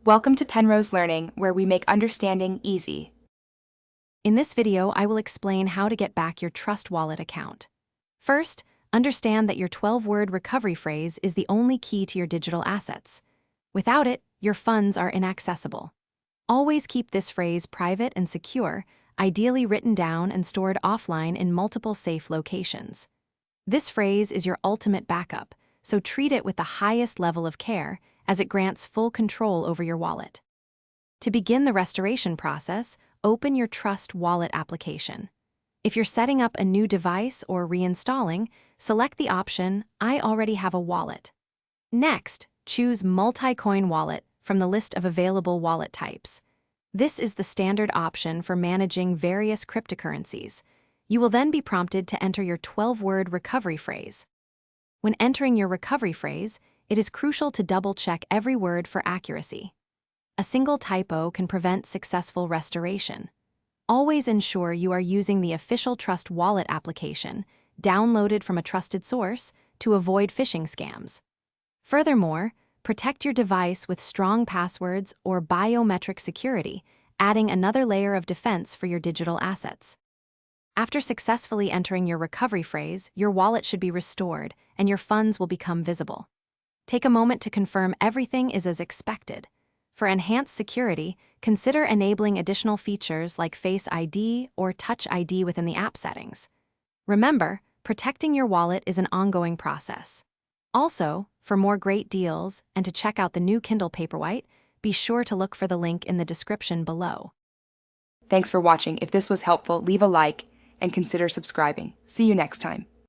Welcome to Penrose Learning, where we make understanding easy. In this video, I will explain how to get back your Trust Wallet account. First, understand that your 12-word recovery phrase is the only key to your digital assets. Without it, your funds are inaccessible. Always keep this phrase private and secure, ideally written down and stored offline in multiple safe locations. This phrase is your ultimate backup, so treat it with the highest level of care, as it grants full control over your wallet. To begin the restoration process, open your Trust Wallet application. If you're setting up a new device or reinstalling, select the option, I already have a wallet. Next, choose Multi-Coin Wallet from the list of available wallet types. This is the standard option for managing various cryptocurrencies. You will then be prompted to enter your 12-word recovery phrase. When entering your recovery phrase, it is crucial to double-check every word for accuracy. A single typo can prevent successful restoration. Always ensure you are using the official Trust Wallet application, downloaded from a trusted source, to avoid phishing scams. Furthermore, protect your device with strong passwords or biometric security, adding another layer of defense for your digital assets. After successfully entering your recovery phrase, your wallet should be restored and your funds will become visible. Take a moment to confirm everything is as expected. For enhanced security, consider enabling additional features like Face ID or Touch ID within the app settings. Remember, protecting your wallet is an ongoing process. Also, for more great deals and to check out the new Kindle Paperwhite, be sure to look for the link in the description below. Thanks for watching. If this was helpful, leave a like and consider subscribing. See you next time.